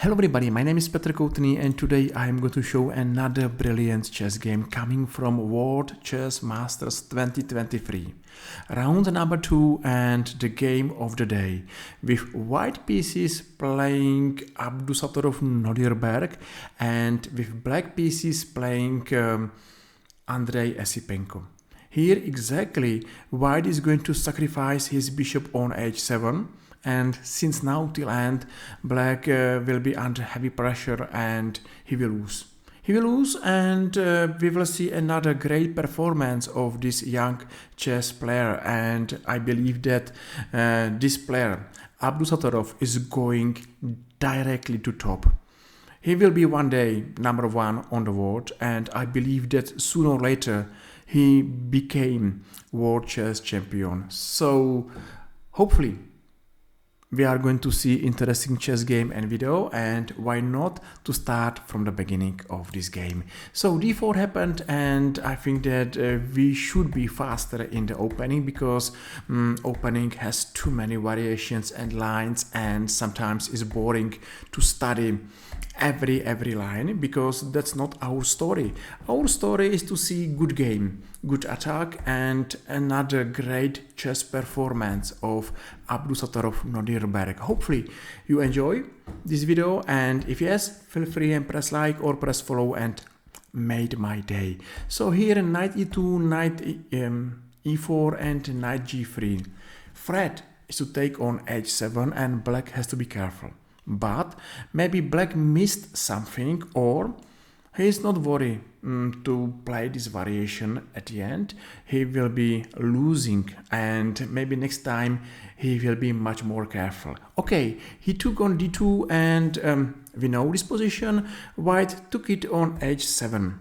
Hello everybody, my name is Petr Koutný and today I am going to show another brilliant chess game coming from World Chess Masters 2023. Round number 2 and the game of the day, with white pieces playing Abdusattorov Nodirbek and with black pieces playing Andrey Esipenko. Here exactly white is going to sacrifice his bishop on h7. And since now till end, black will be under heavy pressure and he will lose. He will lose and we will see another great performance of this young chess player. And I believe that this player, Abdusattorov, is going directly to top. He will be one day number 1 on the world, and I believe that sooner or later he became world chess champion. So hopefully we are going to see interesting chess game and video, and why not to start from the beginning of this game. So d4 happened, and I think that we should be faster in the opening because opening has too many variations and lines, and sometimes it's boring to study every line, because that's not our story. Our story is to see good game, good attack, and another great chess performance of Abdusattorov Nodirbek. Hopefully you enjoy this video, and if yes, feel free and press like or press follow and made my day. So here knight e2, knight e4 and knight g3. Threat is to take on h7 and black has to be careful. But maybe black missed something, or he is not worried to play this variation at the end. He will be losing, and maybe next time he will be much more careful. Okay, he took on d2 and we know this position. White took it on h7.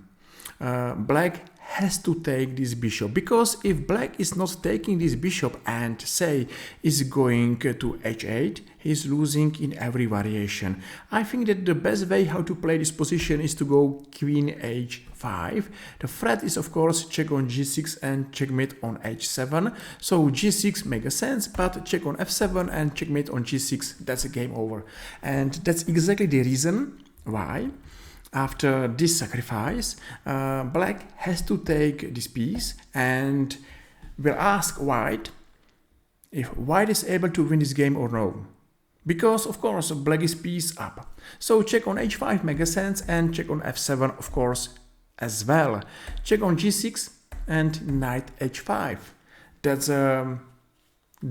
Black has to take this bishop, because if black is not taking this bishop and say is going to h8, he's losing in every variation. I think that the best way how to play this position is to go queen h5. The threat is of course check on g6 and checkmate on h7. So g6 makes sense, but check on f7 and checkmate on g6, that's a game over. And that's exactly the reason why after this sacrifice, black has to take this piece and will ask white if white is able to win this game or no. Because of course black is piece up. So check on h5 makes sense, and check on f7 of course as well. Check on g6 and knight h5. That's a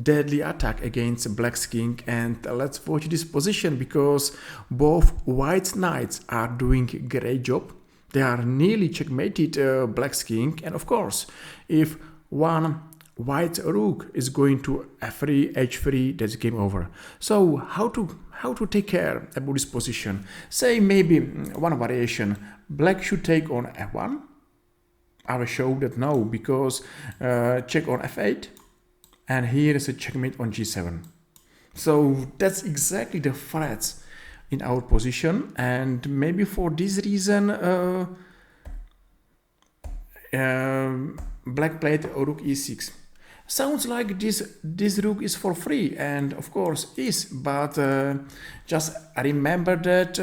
deadly attack against black's king, and let's watch this position because both white's knights are doing a great job. They are nearly checkmated black's king, and of course if one white rook is going to f3, h3, that's game over. So how to take care about this position? Say maybe one variation, black should take on f1. I will show that no, because check on f8. And here is a checkmate on g7. So that's exactly the threats in our position, and maybe for this reason black played rook e6. Sounds like this rook is for free, and of course is, but just remember that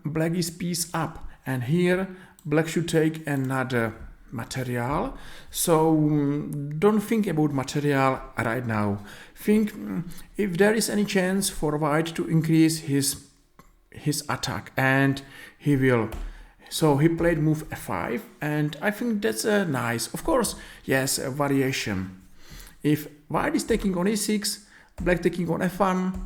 black is piece up, and here black should take another material. So don't think about material right now. Think if there is any chance for white to increase his attack, and he will. So he played move f5, and I think that's nice. Of course, yes, a variation. If white is taking on e6, black taking on f1,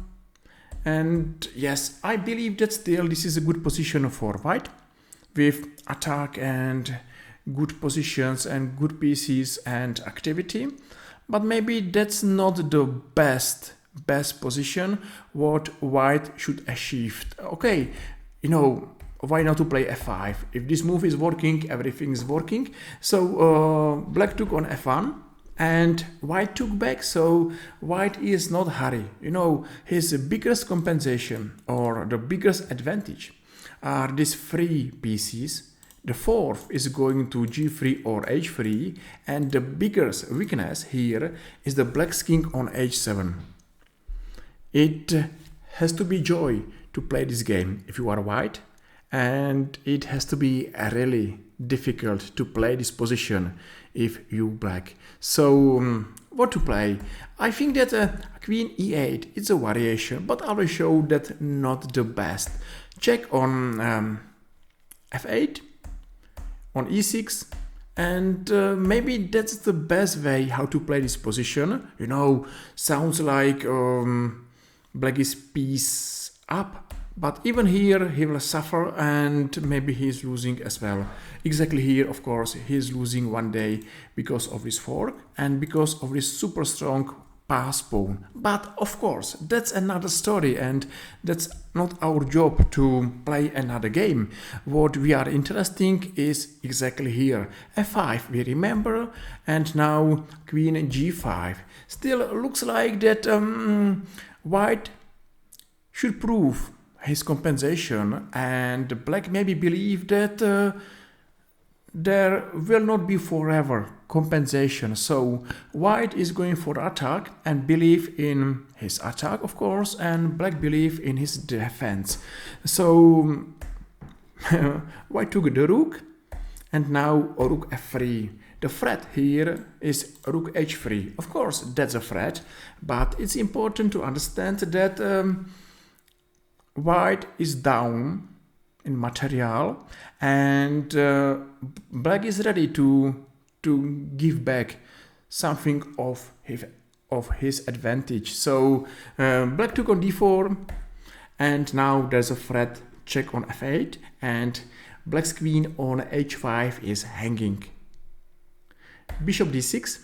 and yes, I believe that still this is a good position for white with attack and good positions and good pieces and activity, but maybe that's not the best position what white should achieve. Okay, you know, why not to play f5? If this move is working, everything is working. So black took on f1 and white took back, so white is not hurry. You know, his biggest compensation or the biggest advantage are these 3 pieces. The fourth is going to g3 or h3, and the biggest weakness here is the black's king on h7. It has to be joy to play this game if you are white, and it has to be really difficult to play this position if you black. So what to play? I think that queen e8 is a variation, but I will show that not the best. Check on f8, on e6, and maybe that's the best way how to play this position. You know, sounds like black is piece up, but even here he will suffer and maybe he's losing as well. Exactly here, of course, he's losing one day because of his fork and because of this super strong pass pawn. But of course, that's another story, and that's not our job to play another game. What we are interesting is exactly here. f5 we remember, and now queen g5. Still looks like that white should prove his compensation, and black maybe believe that there will not be forever compensation. So white is going for attack and believe in his attack, of course, and black believe in his defense. So white took the rook, and now rook f3. The threat here is rook h3. Of course, that's a threat, but it's important to understand that white is down in material, and black is ready to give back something of his advantage. So black took on d4, and now there's a threat. Check on f8, and black's queen on h5 is hanging. Bishop d6,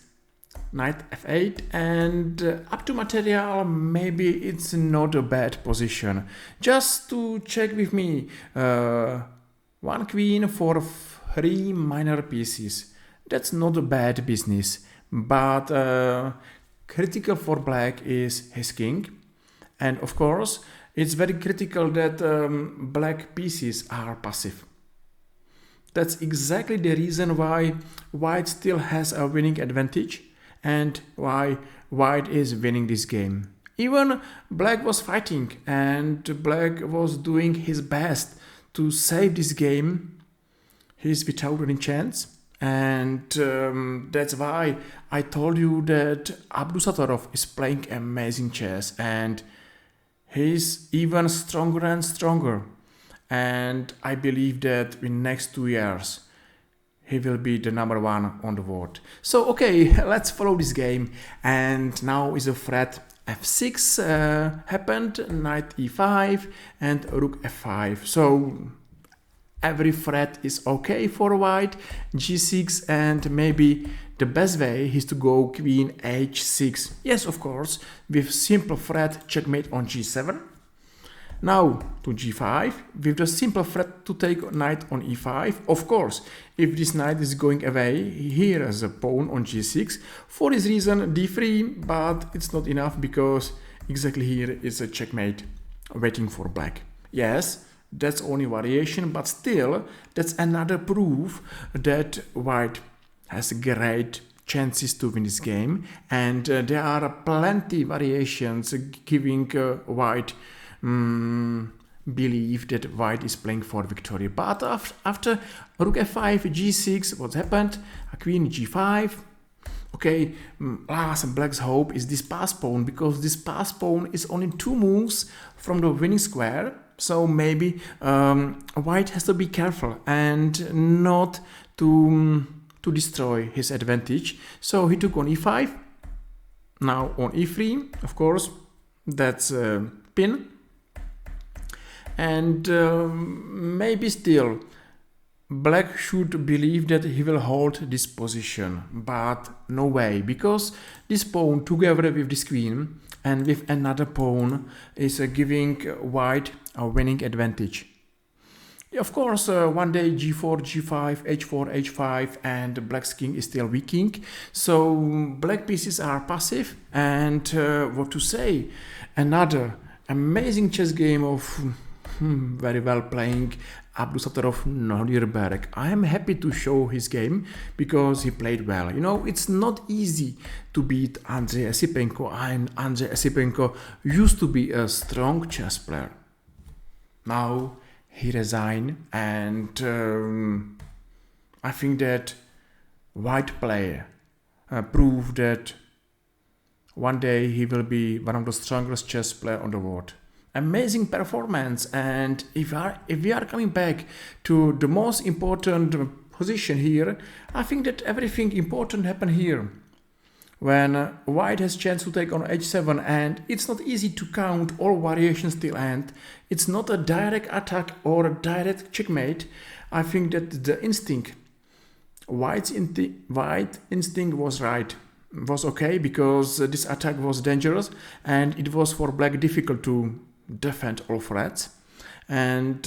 knight f8, and up to material, maybe it's not a bad position. Just to check with me, one queen for 3 minor pieces. That's not a bad business, but critical for black is his king, and of course it's very critical that black pieces are passive. That's exactly the reason why white still has a winning advantage, and why white is winning this game. Even black was fighting, and black was doing his best to save this game. He's without any chance, and that's why I told you that Abdusattorov is playing amazing chess, and he's even stronger and stronger. And I believe that in next 2 years he will be the #1 on the world. So okay, let's follow this game. And now is a threat. f6 happened, knight e5, and rook f5. So every threat is okay for white. g6, and maybe the best way is to go queen h6. Yes, of course, with simple threat checkmate on g7. Now to g5, with the simple threat to take knight on e5. Of course, if this knight is going away, here is a pawn on g6. For this reason, d3, but it's not enough because exactly here is a checkmate waiting for black. Yes, that's only variation, but still, that's another proof that white has great chances to win this game, and there are plenty variations giving white believe that white is playing for victory. But after rook f5, g6, what happened? A queen g5. Okay, last black's hope is this pass pawn, because this pass pawn is only 2 moves from the winning square. So maybe white has to be careful and not to destroy his advantage. So he took on e5. Now on e3, of course, that's a pin. And maybe still black should believe that he will hold this position, but no way, because this pawn together with this queen and with another pawn is giving white a winning advantage. Of course, one day g4, g5, h4, h5, and black's king is still weakening. So black pieces are passive, and what to say, another amazing chess game of very well playing Abdusattorov Nodirbek. I am happy to show his game because he played well. You know, it's not easy to beat Andrey Esipenko, and Andrey Esipenko used to be a strong chess player. now he resigned, and I think that white player proved that one day he will be one of the strongest chess players on the world. Amazing performance, and if we are coming back to the most important position here, I think that everything important happened here. When white has chance to take on h7, and it's not easy to count all variations till end. It's not a direct attack or a direct checkmate. I think that the instinct, white instinct was right, was okay, because this attack was dangerous and it was for black difficult to defend all threats. And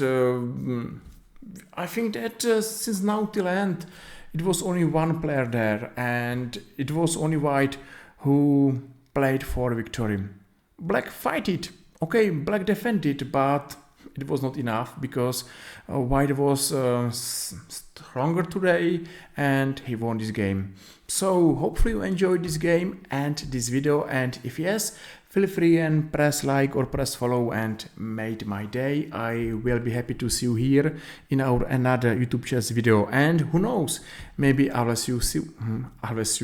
I think that since now till end, it was only one player there, and it was only white who played for victory. Black fight it, okay, black defended, but it was not enough, because white was stronger today and he won this game. So hopefully you enjoyed this game and this video, and if yes, feel free and press like or press follow and made my day. I will be happy to see you here in our another YouTube chess video, and who knows, maybe I will see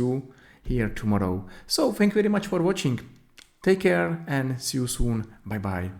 you here tomorrow. So thank you very much for watching. Take care and see you soon. Bye bye.